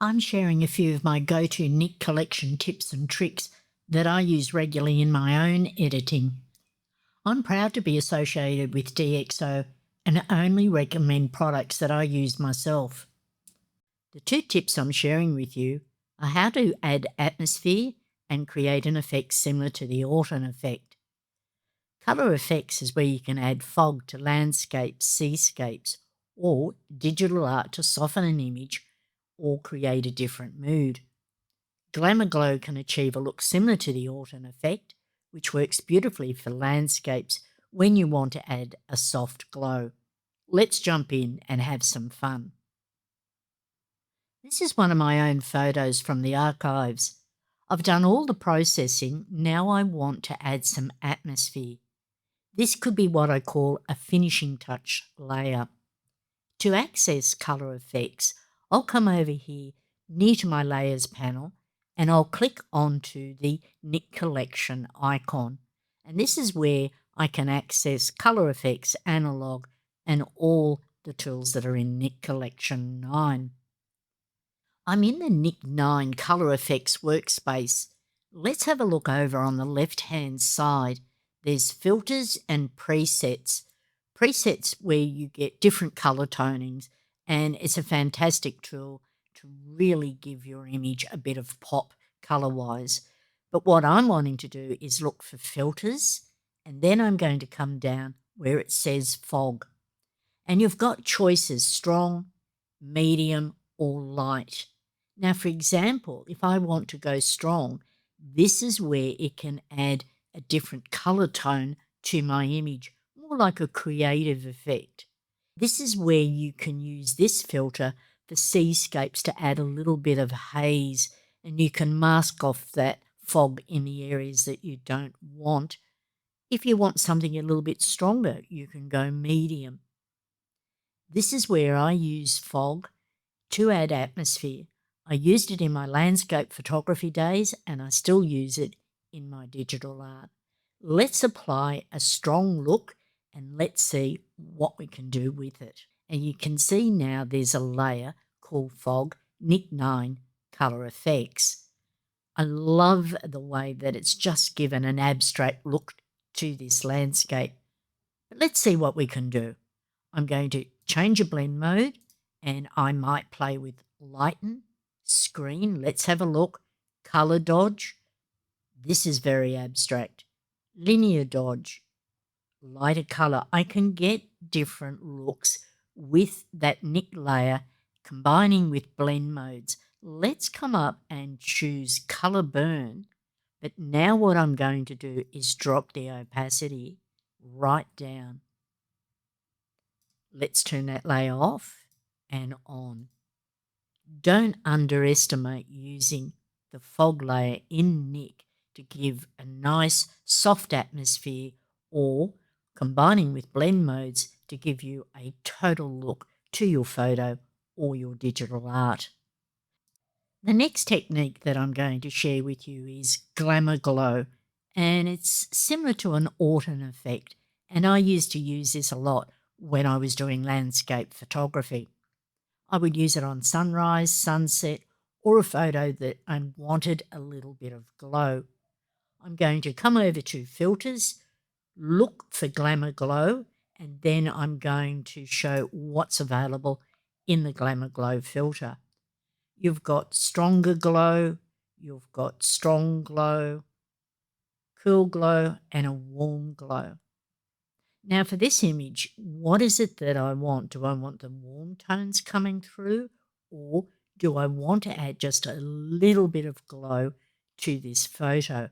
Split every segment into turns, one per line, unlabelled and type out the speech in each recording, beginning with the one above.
I'm sharing a few of my go-to Nick collection tips and tricks that I use regularly in my own editing. I'm proud to be associated with DxO and only recommend products that I use myself. The two tips I'm sharing with you are how to add atmosphere and create an effect similar to the autumn effect. Color Efex is where you can add fog to landscapes, seascapes, or digital art to soften an image or create a different mood. Glamour Glow can achieve a look similar to the autumn effect, which works beautifully for landscapes when you want to add a soft glow. Let's jump in and have some fun. This is one of my own photos from the archives. I've done all the processing, now I want to add some atmosphere. This could be what I call a finishing touch layer. To access Color Efex, I'll come over here near to my Layers panel and I'll click onto the Nick Collection icon. And this is where I can access Color Efex Analog and all the tools that are in Nick Collection 9. I'm in the Nick 9 Color Efex workspace. Let's have a look over on the left-hand side. There's filters and presets. Presets where you get different color tonings, and it's a fantastic tool to really give your image a bit of pop color-wise. But what I'm wanting to do is look for filters, and then I'm going to come down where it says fog. And you've got choices: strong, medium, or light. Now, for example, if I want to go strong, this is where it can add a different color tone to my image, more like a creative effect. This is where you can use this filter for seascapes to add a little bit of haze, and you can mask off that fog in the areas that you don't want. If you want something a little bit stronger, you can go medium. This is where I use fog to add atmosphere. I used it in my landscape photography days and I still use it in my digital art. Let's apply a strong look and let's see what we can do with it. And you can see now there's a layer called Fog Nick 9 Color Efex. I love the way that it's just given an abstract look to this landscape. But let's see what we can do. I'm going to change a blend mode and I might play with lighten, screen. Let's have a look. Color dodge. This is very abstract. Linear dodge. Lighter color. I can get different looks with that Nick layer combining with blend modes. Let's come up and choose color burn. But now what I'm going to do is drop the opacity right down. Let's turn that layer off and on. Don't underestimate using the fog layer in Nick to give a nice soft atmosphere, or combining with blend modes to give you a total look to your photo or your digital art. The next technique that I'm going to share with you is Glamour Glow, and it's similar to an autumn effect, and I used to use this a lot when I was doing landscape photography. I would use it on sunrise, sunset, or a photo that I wanted a little bit of glow. I'm going to come over to Filters, look for Glamour Glow, and then I'm going to show what's available in the Glamour Glow filter. You've got Stronger Glow, you've got Strong Glow, Cool Glow, and a Warm Glow. Now for this image, what is it that I want? Do I want the warm tones coming through, or do I want to add just a little bit of glow to this photo?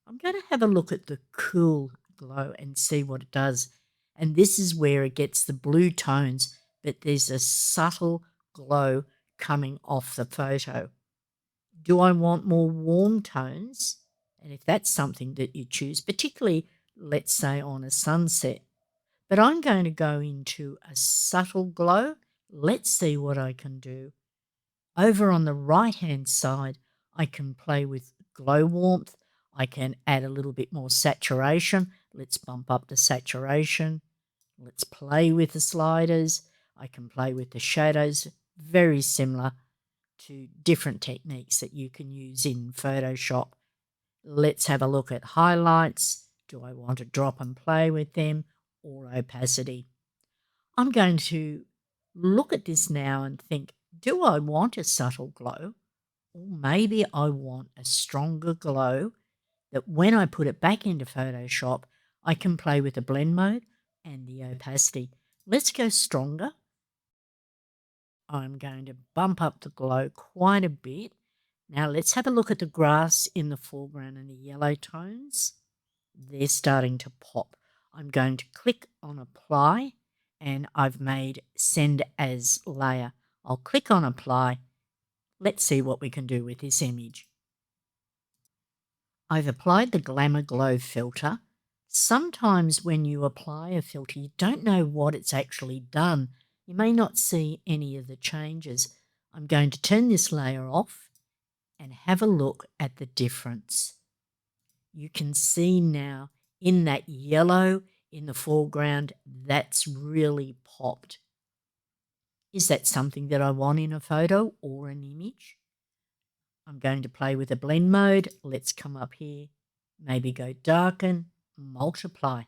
I'm going to have a look at the Cool Glow and see what it does. And this is where it gets the blue tones, but there's a subtle glow coming off the photo. Do I want more warm tones? And if that's something that you choose, particularly, let's say, on a sunset, but I'm going to go into a subtle glow. Let's see what I can do. Over on the right-hand side, I can play with glow warmth. I can add a little bit more saturation. Let's bump up the saturation. Let's play with the sliders. I can play with the shadows, very similar to different techniques that you can use in Photoshop. Let's have a look at highlights. Do I want to drop and play with them, or opacity? I'm going to look at this now and think, do I want a subtle glow? Or maybe I want a stronger glow that when I put it back into Photoshop, I can play with the blend mode and the opacity. Let's go stronger. I'm going to bump up the glow quite a bit. Now let's have a look at the grass in the foreground and the yellow tones. They're starting to pop. I'm going to click on apply and I've made send as layer. I'll click on apply. Let's see what we can do with this image. I've applied the Glamour Glow filter. Sometimes when you apply a filter, you don't know what it's actually done. You may not see any of the changes. I'm going to turn this layer off and have a look at the difference. You can see now in that yellow in the foreground, that's really popped. Is that something that I want in a photo or an image? I'm going to play with the blend mode. Let's come up here, maybe go darken, multiply.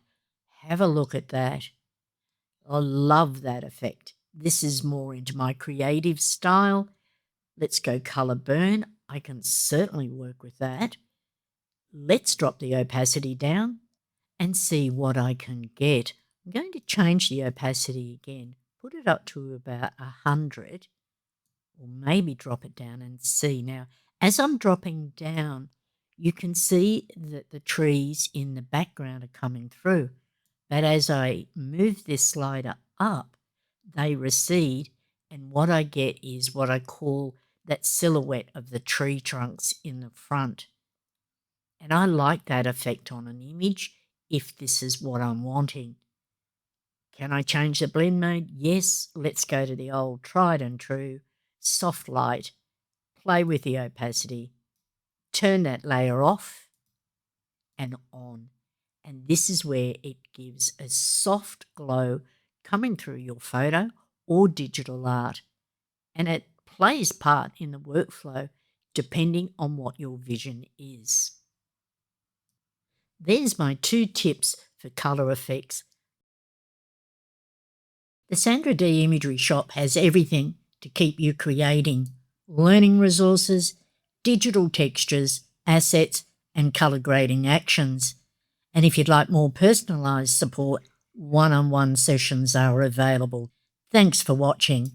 Have a look at that. I love that effect. This is more into my creative style. Let's go color burn. I can certainly work with that. Let's drop the opacity down and see what I can get. I'm going to change the opacity again, put it up to about 100, or maybe drop it down and see. Now, as I'm dropping down, you can see that the trees in the background are coming through. But as I move this slider up, they recede, and what I get is what I call that silhouette of the tree trunks in the front. And I like that effect on an image if this is what I'm wanting. Can I change the blend mode? Yes. Let's go to the old tried and true soft light, play with the opacity, turn that layer off and on. And this is where it gives a soft glow coming through your photo or digital art. And it plays part in the workflow depending on what your vision is. There's my 2 tips for Color Efex. The Sandra D Imagery Shop has everything to keep you creating: learning resources, digital textures, assets, and color grading actions. And if you'd like more personalised support, one-on-one sessions are available. Thanks for watching.